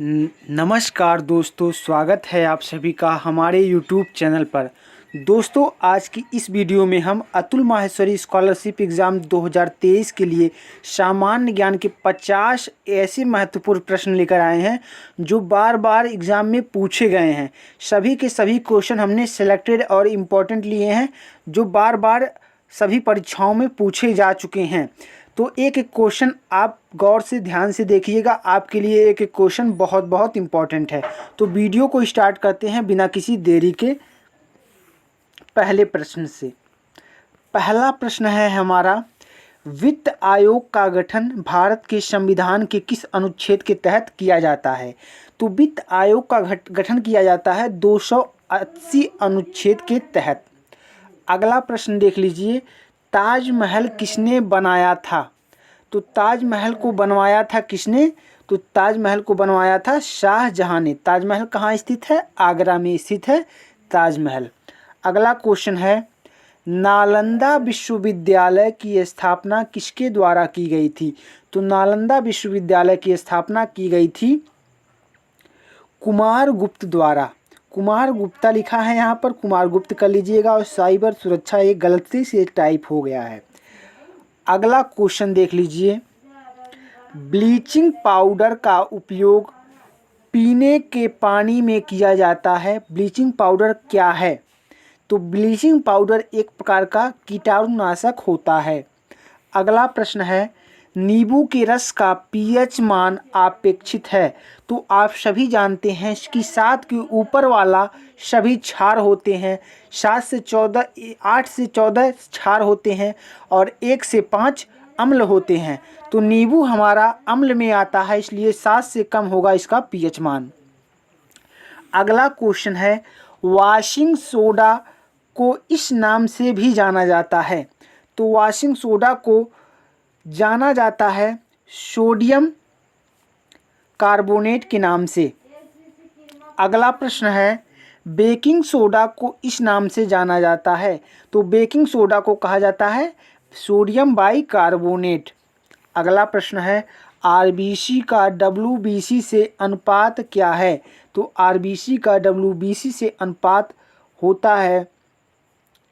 नमस्कार दोस्तों, स्वागत है आप सभी का हमारे YouTube चैनल पर। दोस्तों, आज की इस वीडियो में हम अतुल माहेश्वरी स्कॉलरशिप एग्ज़ाम 2023 के लिए सामान्य ज्ञान के 50 ऐसे महत्वपूर्ण प्रश्न लेकर आए हैं जो बार बार एग्ज़ाम में पूछे गए हैं। सभी के सभी क्वेश्चन हमने सेलेक्टेड और इम्पोर्टेंट लिए हैं जो बार बार सभी परीक्षाओं में पूछे जा चुके हैं। तो एक एक क्वेश्चन आप गौर से ध्यान से देखिएगा, आपके लिए एक एक क्वेश्चन बहुत बहुत इम्पॉर्टेंट है। तो वीडियो को स्टार्ट करते हैं बिना किसी देरी के पहले प्रश्न से। पहला प्रश्न है हमारा, वित्त आयोग का गठन भारत के संविधान के किस अनुच्छेद के तहत किया जाता है? तो वित्त आयोग का गठन किया जाता है 280 अनुच्छेद के तहत। अगला प्रश्न देख लीजिए, ताजमहल किसने बनाया था? तो ताजमहल को बनवाया था किसने? तो ताजमहल को बनवाया था शाहजहां ने। ताजमहल कहाँ स्थित है? आगरा में स्थित है ताजमहल। अगला क्वेश्चन है, नालंदा विश्वविद्यालय की स्थापना किसके द्वारा की गई थी? तो नालंदा विश्वविद्यालय की स्थापना की गई थी कुमार गुप्त द्वारा। कुमार गुप्ता लिखा है यहाँ पर, कुमार गुप्त कर लीजिएगा। और साइबर सुरक्षा एक गलती से टाइप हो गया है। अगला क्वेश्चन देख लीजिए, ब्लीचिंग पाउडर का उपयोग पीने के पानी में किया जाता है। ब्लीचिंग पाउडर क्या है? तो ब्लीचिंग पाउडर एक प्रकार का कीटाणुनाशक होता है। अगला प्रश्न है, नींबू के रस का पीएच मान अपेक्षित है। तो आप सभी जानते हैं कि 7 के ऊपर वाला सभी क्षार होते हैं, 8 से 14 क्षार होते हैं और 1 से 5 अम्ल होते हैं। तो नींबू हमारा अम्ल में आता है, इसलिए 7 से कम होगा इसका पीएच मान। अगला क्वेश्चन है, वॉशिंग सोडा को इस नाम से भी जाना जाता है। तो वॉशिंग सोडा को जाना जाता है सोडियम कार्बोनेट के नाम से। अगला प्रश्न है, बेकिंग सोडा को इस नाम से जाना जाता है। तो बेकिंग सोडा को कहा जाता है सोडियम बाइकार्बोनेट। अगला प्रश्न है, आरबीसी का डब्ल्यूबीसी से अनुपात क्या है? तो आरबीसी का डब्ल्यूबीसी से अनुपात होता है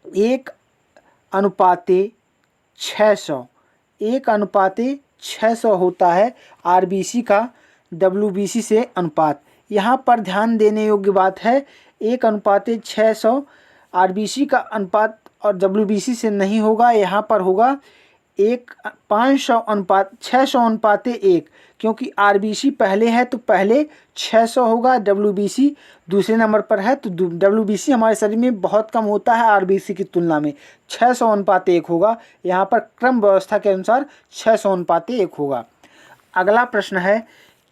1:600। 1:600 होता है आरबीसी का डब्ल्यूबीसी से अनुपात। यहाँ पर ध्यान देने योग्य बात है, 1:600 आरबीसी का अनुपात और डब्ल्यूबीसी से नहीं होगा, यहाँ पर होगा 600:1, क्योंकि आरबीसी पहले है तो पहले 600 होगा, डब्ल्यूबीसी दूसरे नंबर पर है। तो डब्ल्यूबीसी हमारे शरीर में बहुत कम होता है आरबीसी की तुलना में, 600:1 होगा। यहाँ पर क्रम व्यवस्था के अनुसार 600:1 होगा। अगला प्रश्न है,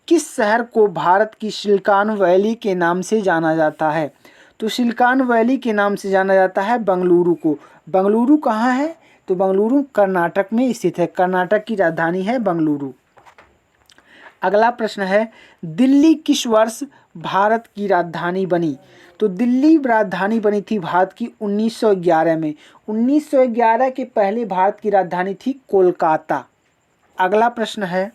किस शहर को भारत की सिलिकॉन वैली के नाम से जाना जाता है? तो सिलिकॉन वैली के नाम से जाना जाता है बेंगलुरु को। बेंगलुरु कहाँ है? तो बेंगलुरु कर्नाटक में स्थित है, कर्नाटक की राजधानी है बेंगलुरु। अगला प्रश्न है, दिल्ली किस वर्ष भारत की राजधानी बनी? तो दिल्ली राजधानी बनी थी भारत की 1911 में। 1911 के पहले भारत की राजधानी थी कोलकाता। अगला प्रश्न है,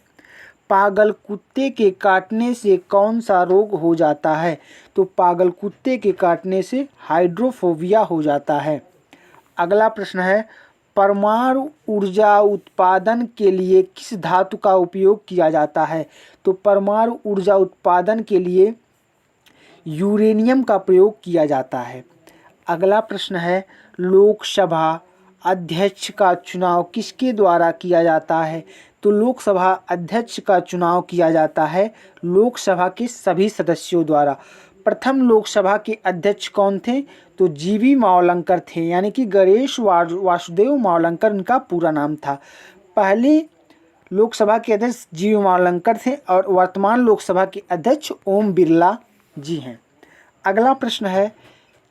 पागल कुत्ते के काटने से कौन सा रोग हो जाता है? तो पागल कुत्ते के काटने से हाइड्रोफोबिया हो जाता है। अगला प्रश्न है, परमाणु ऊर्जा उत्पादन के लिए किस धातु का उपयोग किया जाता है? तो परमाणु ऊर्जा उत्पादन के लिए यूरेनियम का प्रयोग किया जाता है। अगला प्रश्न है, लोकसभा अध्यक्ष का चुनाव किसके द्वारा किया जाता है? तो लोकसभा अध्यक्ष का चुनाव किया जाता है लोकसभा के सभी सदस्यों द्वारा। प्रथम लोकसभा के अध्यक्ष कौन थे? तो जीवी मावलंकर थे, यानी कि गणेश वासुदेव मावलंकर इनका पूरा नाम था। पहले लोकसभा के अध्यक्ष जीवी मावलंकर थे और वर्तमान लोकसभा के अध्यक्ष ओम बिरला जी हैं। अगला प्रश्न है,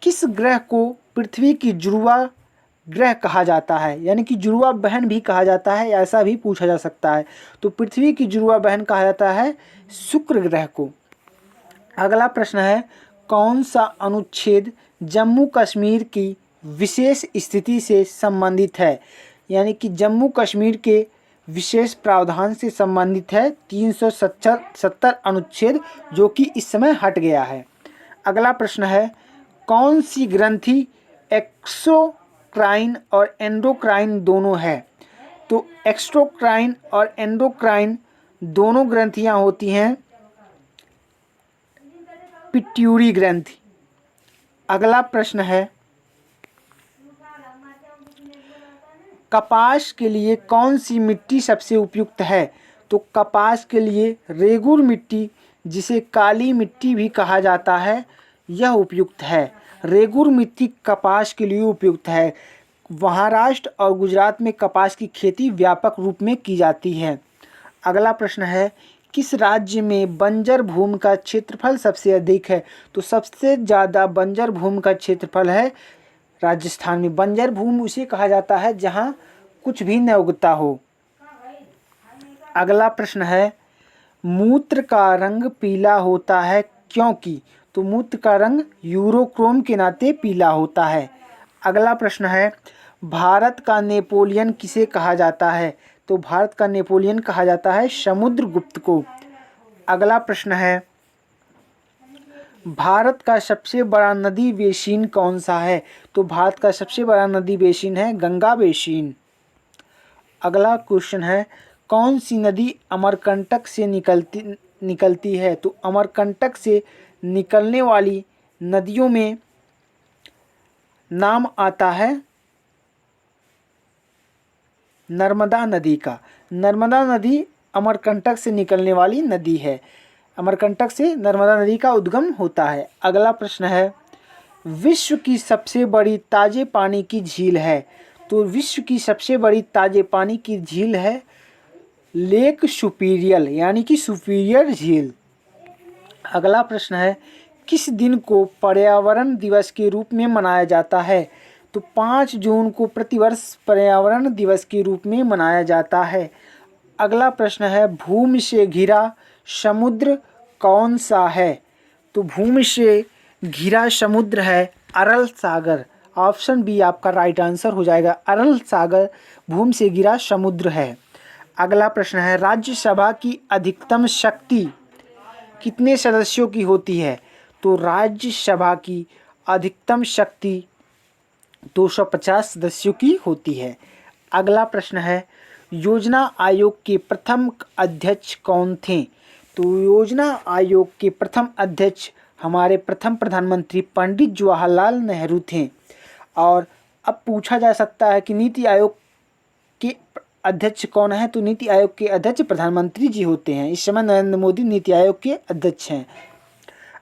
किस ग्रह को पृथ्वी की जुड़वा ग्रह कहा जाता है? यानी कि जुड़वा बहन भी कहा जाता है, ऐसा भी पूछा जा सकता है। तो पृथ्वी की जुड़वा बहन कहा जाता है शुक्र ग्रह को। अगला प्रश्न है, कौन सा अनुच्छेद जम्मू कश्मीर की विशेष स्थिति से संबंधित है? यानी कि जम्मू कश्मीर के विशेष प्रावधान से संबंधित है? 370 अनुच्छेद, जो कि इस समय हट गया है। अगला प्रश्न है, कौन सी ग्रंथि एक्सोक्राइन और एंडोक्राइन दोनों है? तो एक्सोक्राइन और एंडोक्राइन दोनों ग्रंथियां होती हैं पिट्यूरी ग्रंथि। अगला प्रश्न है, कपास के लिए कौन सी मिट्टी सबसे उपयुक्त है? तो कपास के लिए रेगुर मिट्टी, जिसे काली मिट्टी भी कहा जाता है, यह उपयुक्त है। रेगुर मिट्टी कपास के लिए उपयुक्त है। महाराष्ट्र और गुजरात में कपास की खेती व्यापक रूप में की जाती है। अगला प्रश्न है, किस राज्य में बंजर भूमि का क्षेत्रफल सबसे अधिक है? तो सबसे ज़्यादा बंजर भूमि का क्षेत्रफल है राजस्थान में। बंजर भूमि उसे कहा जाता है जहाँ कुछ भी न उगता हो। अगला प्रश्न है, मूत्र का रंग पीला होता है क्योंकि? तो मूत्र का रंग यूरोक्रोम के नाते पीला होता है। अगला प्रश्न है, भारत का नेपोलियन किसे कहा जाता है? तो भारत का नेपोलियन कहा जाता है समुद्रगुप्त को। अगला प्रश्न है, भारत का सबसे बड़ा नदी बेसिन कौन सा है? तो भारत का सबसे बड़ा नदी बेसिन है गंगा बेसिन। अगला क्वेश्चन है, कौन सी नदी अमरकंटक से निकलती है? तो अमरकंटक से निकलने वाली नदियों में नाम आता है नर्मदा नदी का। नर्मदा नदी अमरकंटक से निकलने वाली नदी है। अमरकंटक से नर्मदा नदी का उद्गम होता है। अगला प्रश्न है, विश्व की सबसे बड़ी ताजे पानी की झील है? तो विश्व की सबसे बड़ी ताजे पानी की झील है लेक सुपीरियर, यानी कि सुपीरियर झील। अगला प्रश्न है, किस दिन को पर्यावरण दिवस के रूप में मनाया जाता है? तो 5 जून को प्रतिवर्ष पर्यावरण दिवस के रूप में मनाया जाता है। अगला प्रश्न है, भूमि से घिरा समुद्र कौन सा है? तो भूमि से घिरा समुद्र है अरल सागर। ऑप्शन बी आपका राइट आंसर हो जाएगा। अरल सागर भूमि से घिरा समुद्र है। अगला प्रश्न है, राज्यसभा की अधिकतम शक्ति कितने सदस्यों की होती है? तो राज्यसभा की अधिकतम शक्ति 250 सदस्यों की होती है। अगला प्रश्न है, योजना आयोग के प्रथम अध्यक्ष कौन थे? तो योजना आयोग के प्रथम अध्यक्ष हमारे प्रथम प्रधानमंत्री पंडित जवाहरलाल नेहरू थे। और अब पूछा जा सकता है कि नीति आयोग के अध्यक्ष कौन है? तो नीति आयोग के अध्यक्ष प्रधानमंत्री जी होते हैं। इस समय नरेंद्र मोदी नीति आयोग के अध्यक्ष हैं।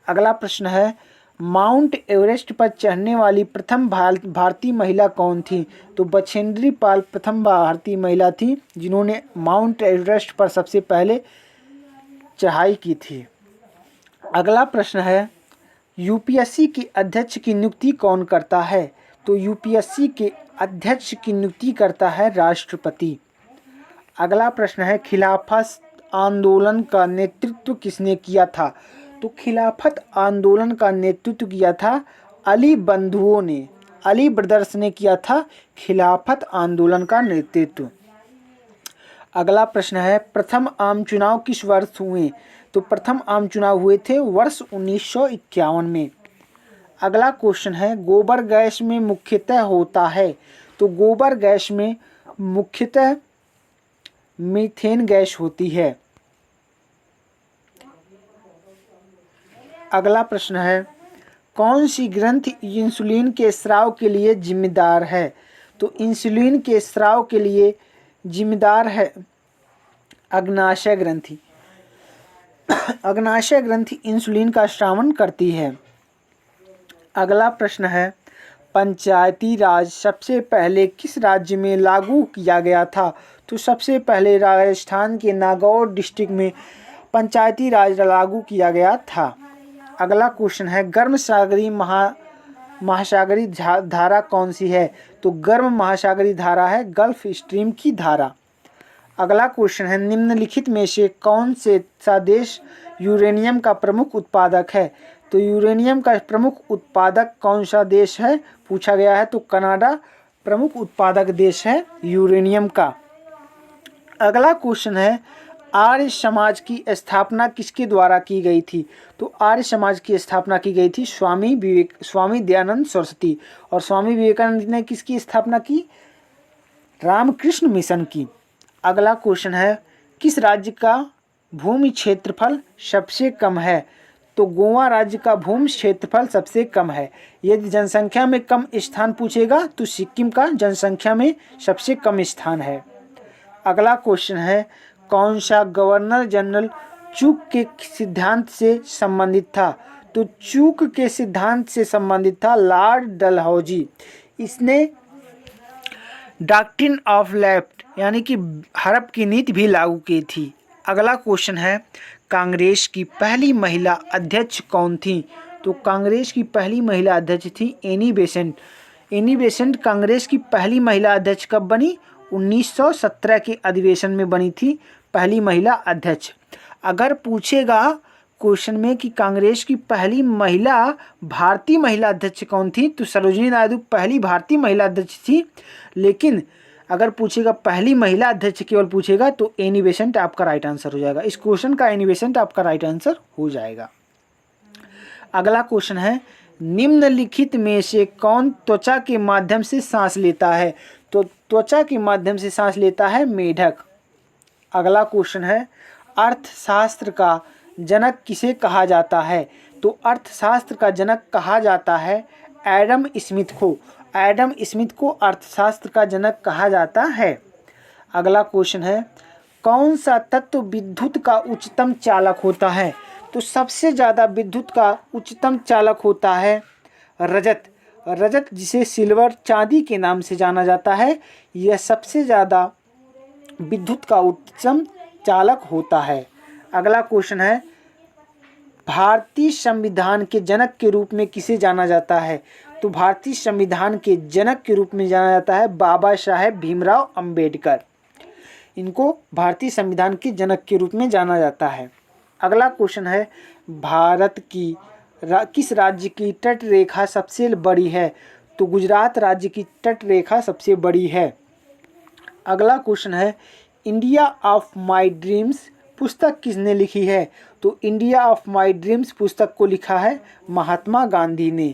अगला प्रश्न है, माउंट एवरेस्ट पर चढ़ने वाली प्रथम भारतीय महिला कौन थी? तो बछेंद्री पाल प्रथम भारतीय महिला थी जिन्होंने माउंट एवरेस्ट पर सबसे पहले चढ़ाई की थी। अगला प्रश्न है, यूपीएससी के अध्यक्ष की नियुक्ति कौन करता है? तो यूपीएससी के अध्यक्ष की नियुक्ति करता है राष्ट्रपति। अगला प्रश्न है, खिलाफत आंदोलन का नेतृत्व किसने किया था? तो खिलाफत आंदोलन का नेतृत्व किया था अली बंधुओं ने, अली ब्रदर्स ने किया था खिलाफत आंदोलन का नेतृत्व। अगला प्रश्न है, प्रथम आम चुनाव किस वर्ष हुए? तो प्रथम आम चुनाव हुए थे वर्ष 1951 में। अगला क्वेश्चन है, गोबर गैस में मुख्यतः होता है? तो गोबर गैस में मुख्यतः मीथेन गैस होती है। अगला प्रश्न है, कौन सी ग्रंथि इंसुलिन के स्राव के लिए जिम्मेदार है? तो इंसुलिन के स्राव के लिए जिम्मेदार है अग्नाशय ग्रंथि। अग्नाशय ग्रंथि इंसुलिन का स्रावन करती है। अगला प्रश्न है, पंचायती राज सबसे पहले किस राज्य में लागू किया गया था? तो सबसे पहले राजस्थान के नागौर डिस्ट्रिक्ट में पंचायती राज लागू किया गया था। अगला क्वेश्चन है, गर्म सागरी महासागरी धारा कौन सी है? तो गर्म महासागरी धारा है गल्फ स्ट्रीम की धारा। अगला क्वेश्चन है, निम्नलिखित में से कौन से सा देश यूरेनियम का प्रमुख उत्पादक है? तो यूरेनियम का प्रमुख उत्पादक कौन सा देश है पूछा गया है, तो कनाडा प्रमुख उत्पादक देश है यूरेनियम का। अगला क्वेश्चन है, आर्य समाज की स्थापना किसके द्वारा की गई थी? तो आर्य समाज की स्थापना की गई थी स्वामी दयानंद सरस्वती। और स्वामी विवेकानंद ने किसकी स्थापना की? रामकृष्ण मिशन की। अगला क्वेश्चन है, किस राज्य का भूमि क्षेत्रफल सबसे कम है? तो गोवा राज्य का भूमि क्षेत्रफल सबसे कम है। यदि जनसंख्या में कम स्थान पूछेगा तो सिक्किम का जनसंख्या में सबसे कम स्थान है। अगला क्वेश्चन है, कौन सा गवर्नर जनरल चूक के सिद्धांत से संबंधित था? तो चूक के सिद्धांत से संबंधित था लॉर्ड डलहौजी। इसने डॉक्ट्रिन ऑफ लेफ्ट यानी कि हड़प की नीति भी लागू की थी। अगला क्वेश्चन है, कांग्रेस की पहली महिला अध्यक्ष कौन थी? तो कांग्रेस की पहली महिला अध्यक्ष थी Annie Besant. Annie Besant Congress की पहली महिला अध्यक्ष कब बनी? 1917 के अधिवेशन में बनी थी पहली महिला अध्यक्ष। अगर पूछेगा क्वेश्चन में कि कांग्रेस की पहली महिला भारतीय महिला अध्यक्ष कौन थी? तो सरोजिनी नायडू पहली भारतीय महिला अध्यक्ष थी। लेकिन अगर पूछेगा पहली महिला अध्यक्ष केवल पूछेगा तो एनी बेसेंट आपका राइट आंसर हो जाएगा। इस क्वेश्चन का एनी बेसेंट आपका राइट आंसर हो जाएगा। अगला क्वेश्चन है, निम्नलिखित में से कौन त्वचा के माध्यम से सांस लेता है? तो त्वचा के माध्यम से सांस लेता है मेढक। अगला क्वेश्चन है, अर्थशास्त्र का जनक किसे कहा जाता है? तो अर्थशास्त्र का जनक कहा जाता है एडम स्मिथ को। एडम स्मिथ को अर्थशास्त्र का जनक कहा जाता है। अगला क्वेश्चन है, कौन सा तत्व विद्युत का उच्चतम चालक होता है? तो सबसे ज़्यादा विद्युत का उच्चतम चालक होता है रजत। रजत जिसे सिल्वर चांदी के नाम से जाना जाता है, यह सबसे ज़्यादा विद्युत का उच्चतम चालक होता है। अगला क्वेश्चन है, भारतीय संविधान के जनक के रूप में किसे जाना जाता है? तो भारतीय संविधान के जनक के रूप में जाना जाता है बाबा साहेब भीमराव अंबेडकर। इनको भारतीय संविधान के जनक के रूप में जाना जाता है। अगला क्वेश्चन है, भारत की किस राज्य की तट रेखा सबसे बड़ी है? तो गुजरात राज्य की तट रेखा सबसे बड़ी है। अगला क्वेश्चन है, इंडिया ऑफ माय ड्रीम्स पुस्तक किसने लिखी है? तो इंडिया ऑफ माय ड्रीम्स पुस्तक को लिखा है महात्मा गांधी ने।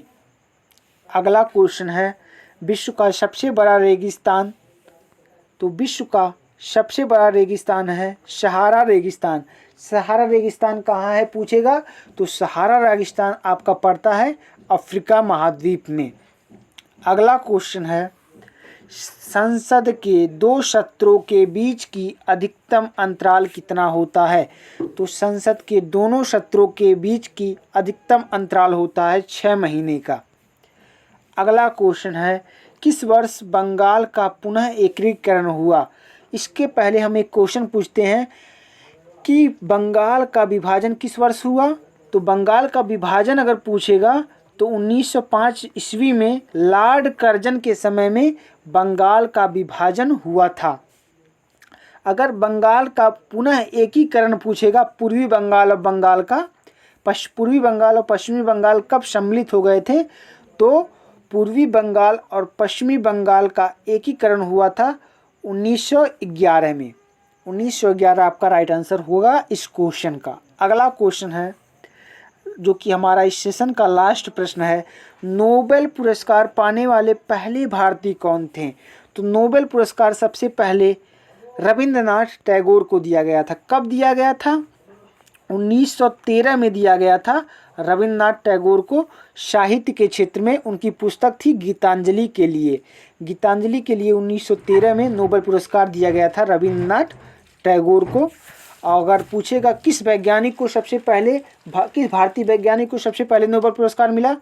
अगला क्वेश्चन है, विश्व का सबसे बड़ा रेगिस्तान? तो विश्व का सबसे बड़ा रेगिस्तान है सहारा रेगिस्तान। सहारा रेगिस्तान कहाँ है पूछेगा तो सहारा रेगिस्तान आपका पड़ता है अफ्रीका महाद्वीप में। अगला क्वेश्चन है, संसद के दो सत्रों के बीच की अधिकतम अंतराल कितना होता है? तो संसद के दोनों सत्रों के बीच की अधिकतम अंतराल होता है 6 महीने का। अगला क्वेश्चन है, किस वर्ष बंगाल का पुनः एकीकरण हुआ? इसके पहले हम एक क्वेश्चन पूछते हैं कि बंगाल का विभाजन किस वर्ष हुआ? तो बंगाल का विभाजन अगर पूछेगा तो 1905 ईस्वी में लॉर्ड कर्जन के समय में बंगाल का विभाजन हुआ था। अगर बंगाल का पुनः एकीकरण पूछेगा, पूर्वी बंगाल और बंगाल का पूर्वी बंगाल और पश्चिमी बंगाल कब सम्मिलित हो गए थे? तो पूर्वी बंगाल और पश्चिमी बंगाल का एकीकरण हुआ था 1911 में। 1911 आपका राइट आंसर होगा इस क्वेश्चन का। अगला क्वेश्चन है जो कि हमारा इस सेशन का लास्ट प्रश्न है, नोबेल पुरस्कार पाने वाले पहले भारतीय कौन थे? तो नोबेल पुरस्कार सबसे पहले रविंद्रनाथ टैगोर को दिया गया था। कब दिया गया था? 1913 में दिया गया था रविंद्रनाथ टैगोर को, साहित्य के क्षेत्र में उनकी पुस्तक थी गीतांजलि के लिए। गीतांजलि के लिए 1913 में नोबेल पुरस्कार दिया गया था रविंद्रनाथ टैगोर को। अगर पूछेगा किस वैज्ञानिक को सबसे पहले किस भारतीय वैज्ञानिक को सबसे पहले नोबेल पुरस्कार मिला,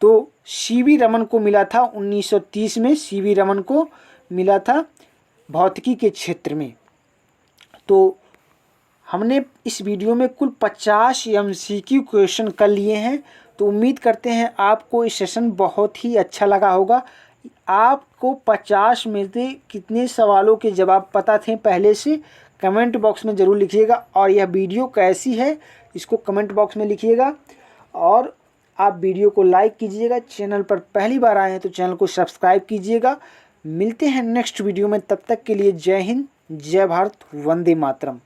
तो सीवी रमन को मिला था 1930 में। सीवी रमन को मिला था भौतिकी के क्षेत्र में। तो हमने इस वीडियो में कुल 50 MCQ क्वेश्चन कर लिए हैं। तो उम्मीद करते हैं आपको इस सेशन बहुत ही अच्छा लगा होगा। आपको 50 में से कितने सवालों के जवाब पता थे पहले से कमेंट बॉक्स में ज़रूर लिखिएगा, और यह वीडियो कैसी है इसको कमेंट बॉक्स में लिखिएगा। और आप वीडियो को लाइक कीजिएगा, चैनल पर पहली बार आए हैं तो चैनल को सब्सक्राइब कीजिएगा। मिलते हैं नेक्स्ट वीडियो में, तब तक के लिए जय हिंद जय भारत, वंदे मातरम।